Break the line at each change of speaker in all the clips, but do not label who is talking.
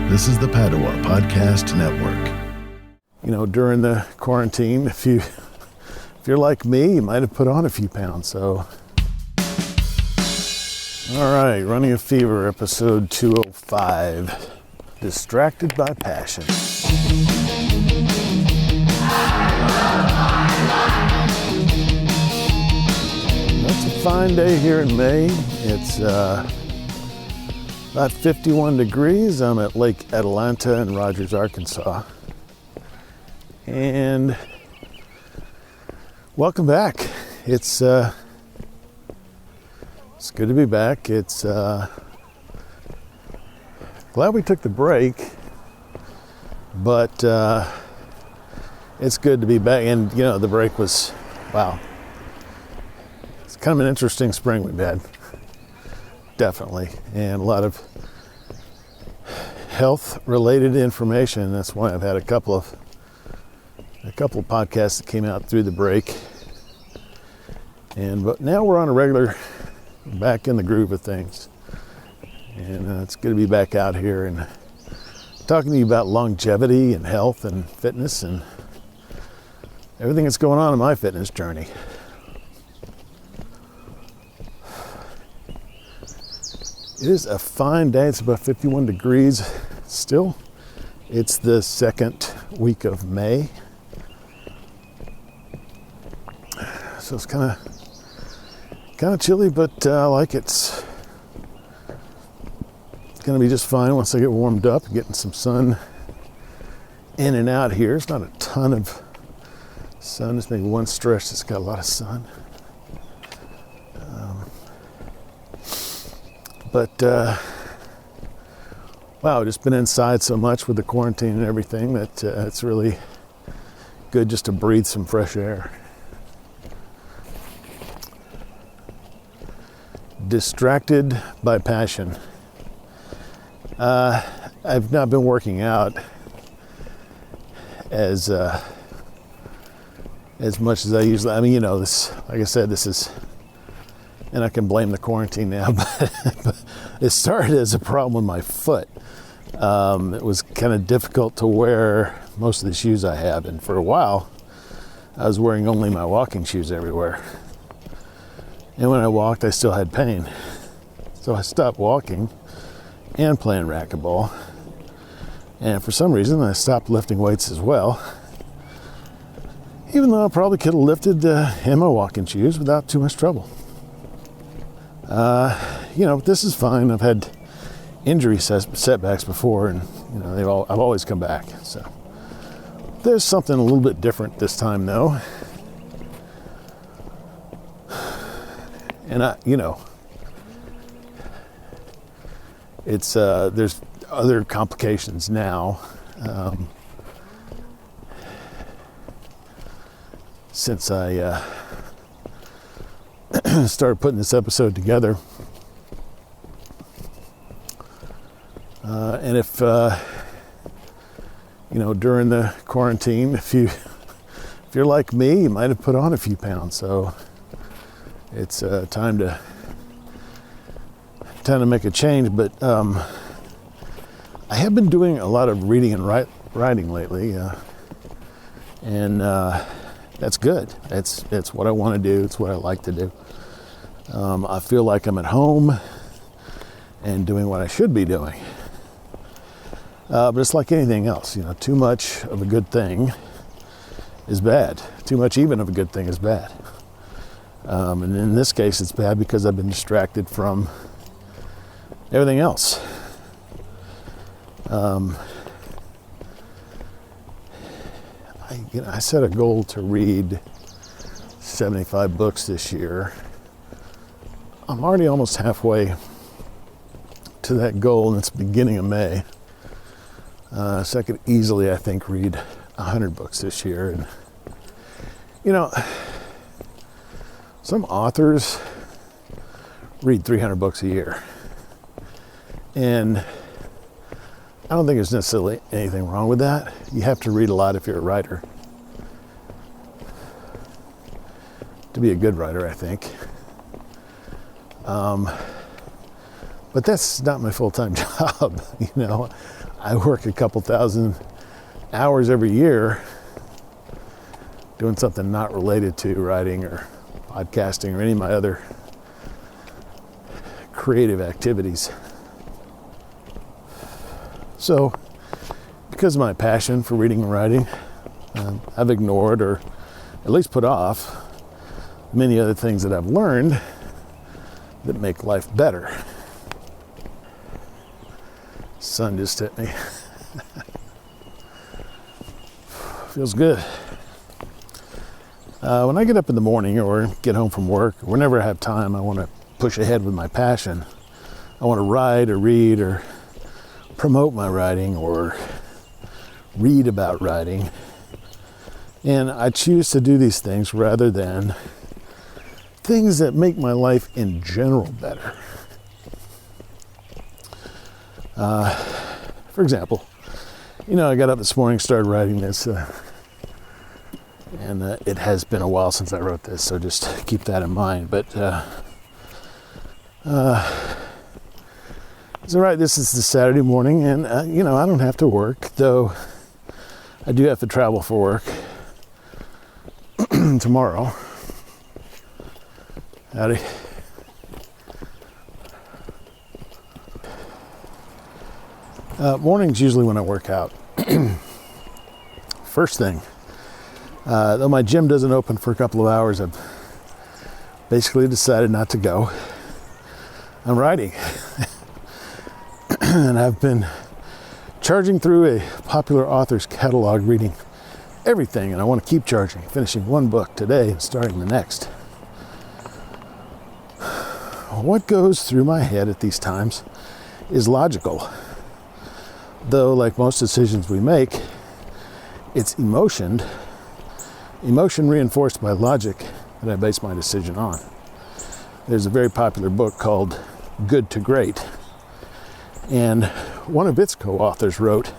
This is the Padua Podcast Network.
You know, during the quarantine, if you're like me, you might have put on a few pounds, so. All right, Running a Fever, episode 205, Distracted by Passion. It's a fine day here in May. It's about 51 degrees. I'm at Lake Atalanta in Rogers, Arkansas. And welcome back. It's good to be back. It's glad we took the break, but it's good to be back. And you know, the break was, wow. It's kind of an interesting spring we've had, definitely, and a lot of health-related information. That's why I've had a couple of podcasts that came out through the break. But now we're on a regular, back in the groove of things. And it's good to be back out here and talking to you about longevity and health and fitness and everything that's going on in my fitness journey. It is a fine day. It's about 51 degrees still. It's the second week of May. So it's kind of chilly, but I like it. It's going to be just fine once I get warmed up, getting some sun in and out here. It's not a ton of sun. It's maybe one stretch that's got a lot of sun. But wow, just been inside so much with the quarantine and everything that it's really good just to breathe some fresh air. Distracted by passion. I've not been working out as much as I usually. I mean, you know, this, like I said, this is, and I can blame the quarantine now, but it started as a problem with my foot. It was kind of difficult to wear most of the shoes I have, and for a while, I was wearing only my walking shoes everywhere. And when I walked, I still had pain. So I stopped walking and playing racquetball. And for some reason, I stopped lifting weights as well. Even though I probably could have lifted in my walking shoes without too much trouble. You know, this is fine. I've had injury setbacks before, and you know, I've always come back. So there's something a little bit different this time, though. And you know, it's there's other complications now. Since I started putting this episode together. And if, you know, during the quarantine, if you're like me, you might have put on a few pounds. So it's time to make a change. But I have been doing a lot of reading and writing lately. And that's good. It's what I want to do. It's what I like to do. I feel like I'm at home and doing what I should be doing. But it's like anything else, you know, too much of a good thing is bad. Too much even of a good thing is bad. And in this case, it's bad because I've been distracted from everything else. I set a goal to read 75 books this year. I'm already almost halfway to that goal, and it's the beginning of May. So I could easily, I think, read 100 books this year. And, you know, some authors read 300 books a year. And I don't think there's necessarily anything wrong with that. You have to read a lot if you're a writer. To be a good writer, I think. But But that's not my full-time job. I work a couple thousand hours every year doing something not related to writing or podcasting or any of my other creative activities. So, because of my passion for reading and writing, I've ignored or at least put off many other things that I've learned that make life better. Sun just hit me. Feels good. When I get up in the morning or get home from work, or whenever I have time, I want to push ahead with my passion. I want to write or read or promote my writing or read about writing. And I choose to do these things rather than things that make my life in general better. For example, I got up this morning, started writing this, and it has been a while since I wrote this, so just keep that in mind. But so right, this is the Saturday morning, and I don't have to work, though I do have to travel for work tomorrow. Howdy. Morning's usually when I work out. First thing, though my gym doesn't open for a couple of hours, I've basically decided not to go. I'm writing. And I've been charging through a popular author's catalog, reading everything, and I want to keep charging, finishing one book today and starting the next. What goes through my head at these times is logical. Though, like most decisions we make, it's emotion reinforced by logic that I base my decision on. There's a very popular book called Good to Great, and one of its co-authors wrote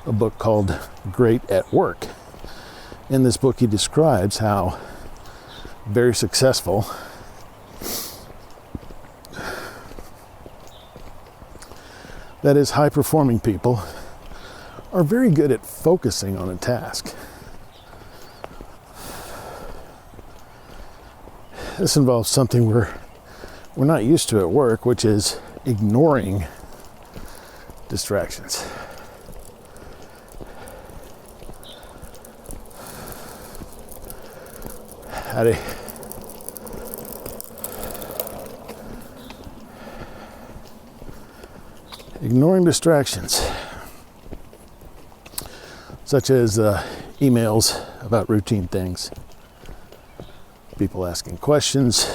a book called Great at Work. In this book, he describes how very successful that is, high-performing people are very good at focusing on a task. This involves something we're not used to at work, which is ignoring distractions. Howdy. Ignoring distractions, such as emails about routine things, people asking questions,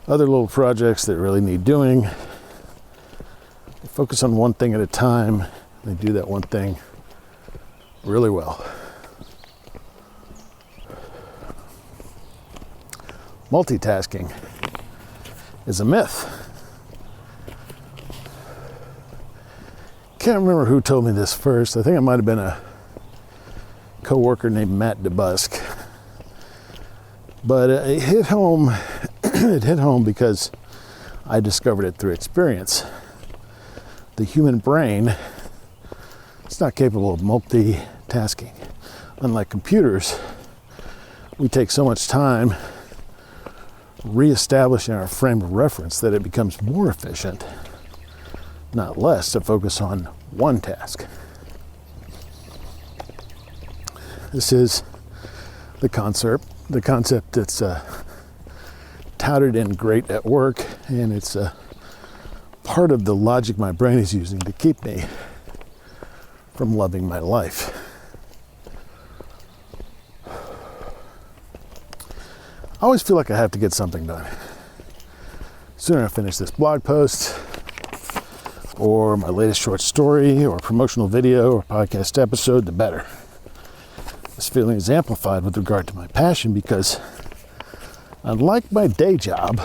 other little projects that really need doing. They focus on one thing at a time. They do that one thing really well. Multitasking is a myth. Can't remember who told me this first. I think it might have been a co-worker named Matt DeBusk. But it hit home. It hit home because I discovered it through experience. The human brain is not capable of multitasking. Unlike computers, we take so much time reestablishing our frame of reference that it becomes more efficient, not less, to focus on one task. This is the concept that's touted in Great at Work, and it's part of the logic my brain is using to keep me from loving my life. I always feel like I have to get something done. The sooner I finish this blog post, or my latest short story, or promotional video, or podcast episode, the better. This feeling is amplified with regard to my passion because, unlike my day job,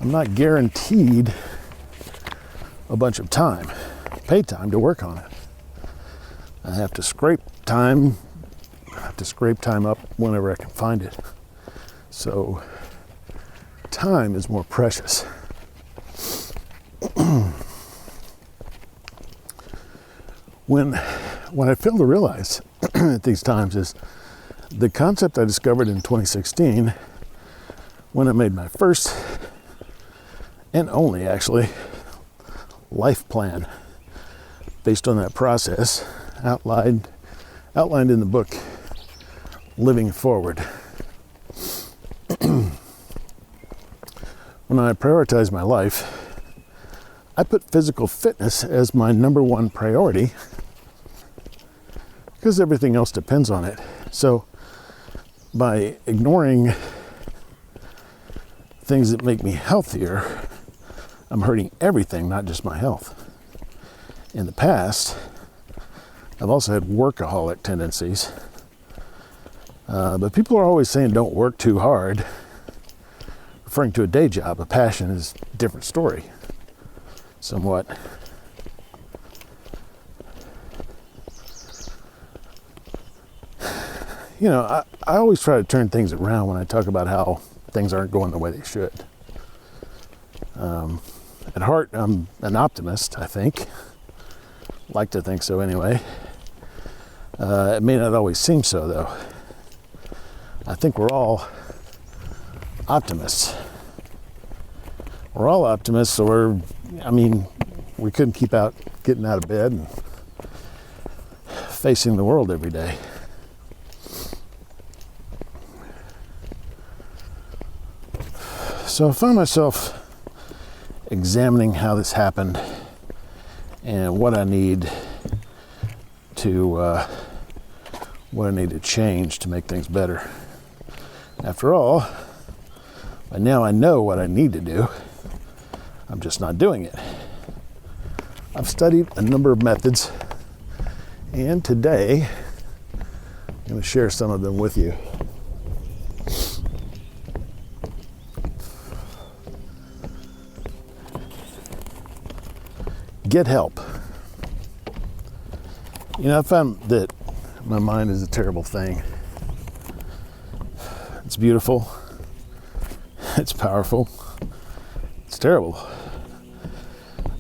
I'm not guaranteed a bunch of time, paid time, to work on it. I have to scrape time up whenever I can find it. So time is more precious. When I fail to realize at these times is the concept I discovered in 2016 when I made my first and only actually life plan based on that process outlined in the book Living Forward. When I prioritize my life, I put physical fitness as my number one priority because everything else depends on it. So by ignoring things that make me healthier, I'm hurting everything, not just my health. In the past, I've also had workaholic tendencies. But people are always saying don't work too hard, referring to a day job. A passion is a different story, somewhat. You know, I always try to turn things around when I talk about how things aren't going the way they should. At heart, I'm an optimist, I think. Like to think so anyway. It may not always seem so, though. I think we're all optimists. We're all optimists, or, we couldn't keep getting out of bed and facing the world every day. So I found myself examining how this happened and what I need to change to make things better. After all, by now I know what I need to do. I'm just not doing it. I've studied a number of methods, and today I'm going to share some of them with you. Get help. You know, I found that my mind is a terrible thing. It's beautiful. It's powerful. It's terrible.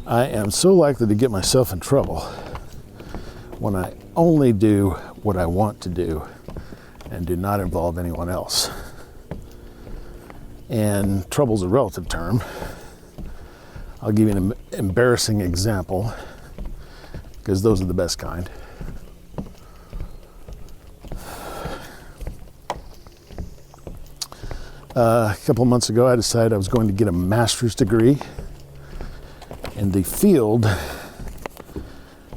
I am so likely to get myself in trouble when I only do what I want to do and do not involve anyone else. And trouble's a relative term. I'll give you an embarrassing example, because those are the best kind. A couple of months ago, I decided I was going to get a master's degree in the field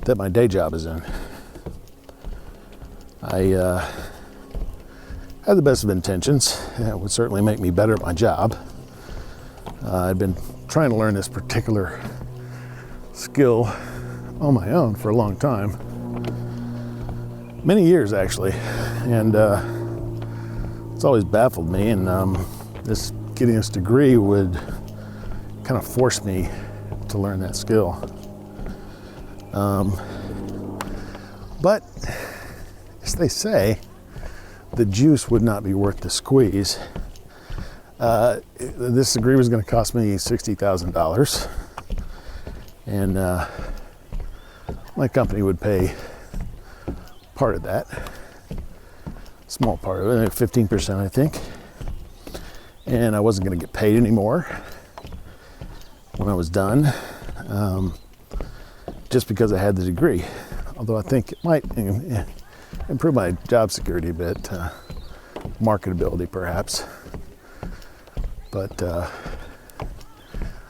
that my day job is in. I had the best of intentions. It would certainly make me better at my job. I'd been trying to learn this particular skill on my own for a long time. Many years, actually. And it's always baffled me, and getting this degree would kind of force me to learn that skill. But as they say, the juice would not be worth the squeeze. This degree was going to cost me $60,000, and my company would pay part of that, small part of it, 15%, I think. And I wasn't going to get paid anymore when I was done, just because I had the degree. Although I think it might improve my job security a bit, marketability perhaps. But I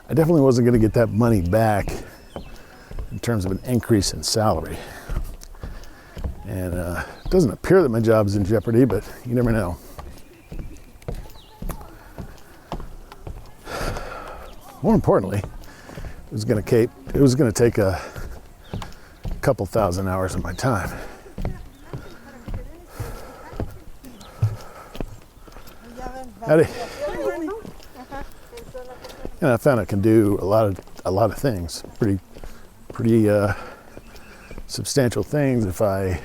definitely wasn't going to get that money back in terms of an increase in salary. And it doesn't appear that my job is in jeopardy, but you never know. More importantly, it was going to take a couple thousand hours of my time. Howdy. And I found I can do a lot of things, pretty substantial things if I,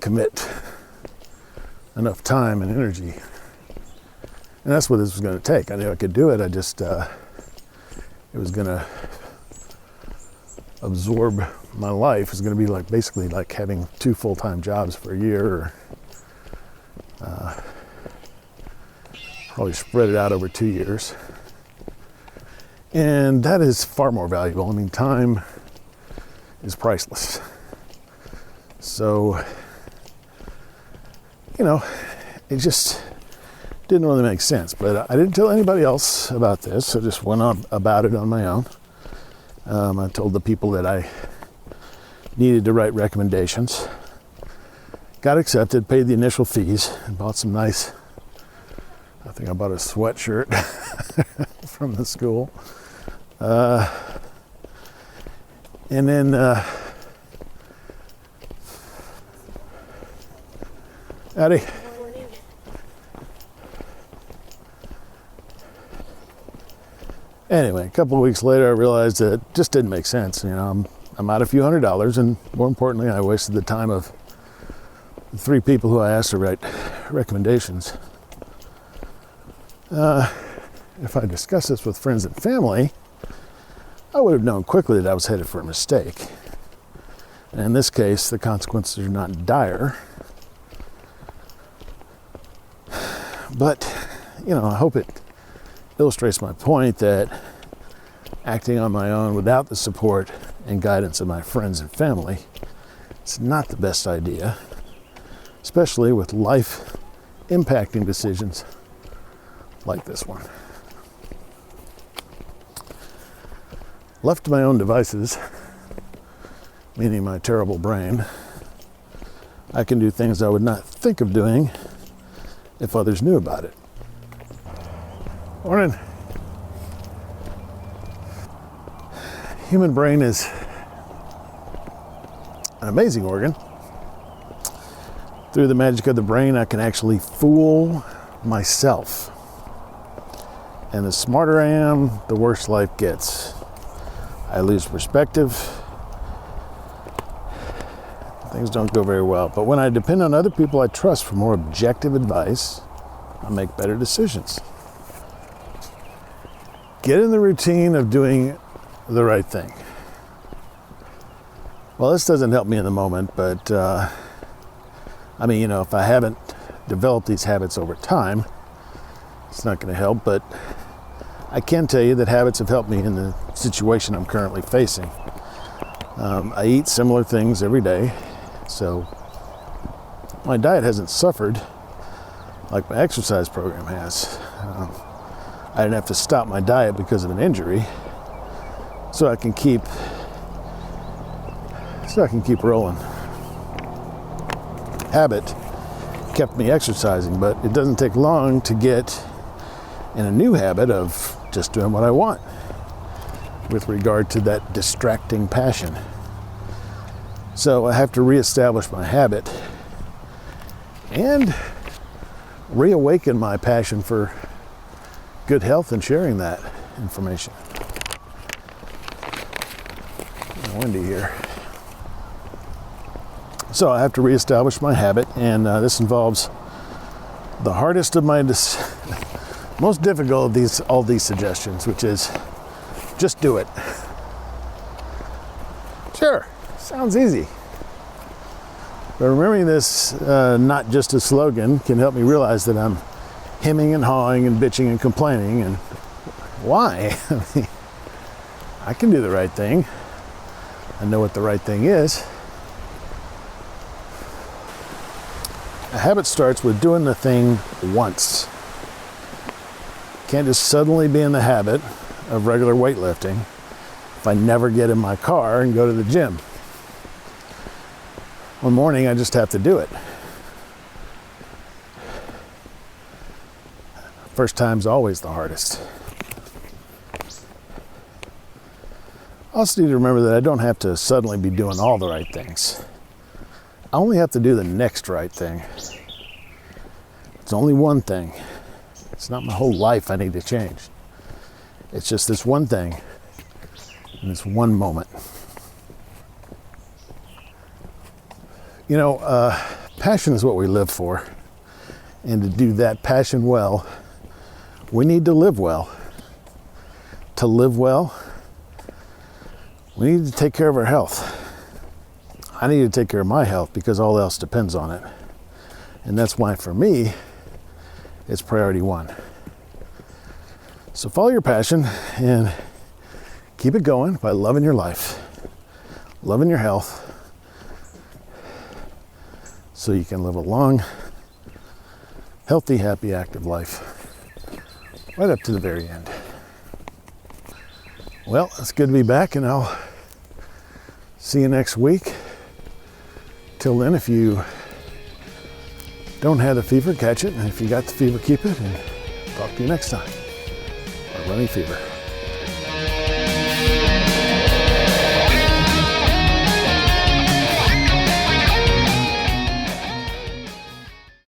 commit enough time and energy. And that's what this was going to take. I knew I could do it. It it was going to absorb my life. It was going to be like basically like having 2 full-time jobs for a year, or probably spread it out over 2 years. And that is far more valuable. I mean, time is priceless. So, it just didn't really make sense. But I didn't tell anybody else about this. I just went on about it on my own. I told the people that I needed to write recommendations. Got accepted, paid the initial fees, and bought some nice, I think I bought a sweatshirt from the school. And then howdy. Anyway, a couple of weeks later, I realized that it just didn't make sense. I'm out a few $100s, and more importantly, I wasted the time of the 3 people who I asked to write recommendations. If I discussed this with friends and family, I would have known quickly that I was headed for a mistake. And in this case, the consequences are not dire. But, I hope it illustrates my point that acting on my own without the support and guidance of my friends and family is not the best idea, especially with life-impacting decisions like this one. Left to my own devices, meaning my terrible brain, I can do things I would not think of doing if others knew about it. Morning. Human brain is an amazing organ. Through the magic of the brain, I can actually fool myself. And the smarter I am, the worse life gets. I lose perspective. Things don't go very well. But when I depend on other people I trust for more objective advice, I make better decisions. Get in the routine of doing the right thing. Well, this doesn't help me in the moment, but if I haven't developed these habits over time, it's not going to help. But I can tell you that habits have helped me in the situation I'm currently facing. I eat similar things every day, so my diet hasn't suffered like my exercise program has. I didn't have to stop my diet because of an injury, so I can keep rolling. Habit kept me exercising, but it doesn't take long to get in a new habit of just doing what I want with regard to that distracting passion. So I have to reestablish my habit and reawaken my passion for good health and sharing that information. Windy here. So I have to reestablish my habit, and this involves the hardest of my most difficult of all these suggestions, which is just do it. Sure, sounds easy. But remembering this, not just a slogan, can help me realize that I'm hemming and hawing and bitching and complaining. And why? I can do the right thing. I know what the right thing is. A habit starts with doing the thing once. Can't just suddenly be in the habit of regular weightlifting if I never get in my car and go to the gym. One morning I just have to do it. First time's always the hardest. I also need to remember that I don't have to suddenly be doing all the right things. I only have to do the next right thing. It's only one thing. It's not my whole life I need to change. It's just this one thing in this one moment. Passion is what we live for. And to do that passion well, we need to live well. To live well, We need to take care of our health. I need to take care of my health because all else depends on it. And that's why, for me, it's priority one. So follow your passion and keep it going by loving your life, loving your health, so you can live a long, healthy, happy, active life right up to the very end. Well, it's good to be back, and I'll see you next week. Till then, if you don't have the fever, catch it, and if you got the fever, keep it, and talk to you next time on Running Fever.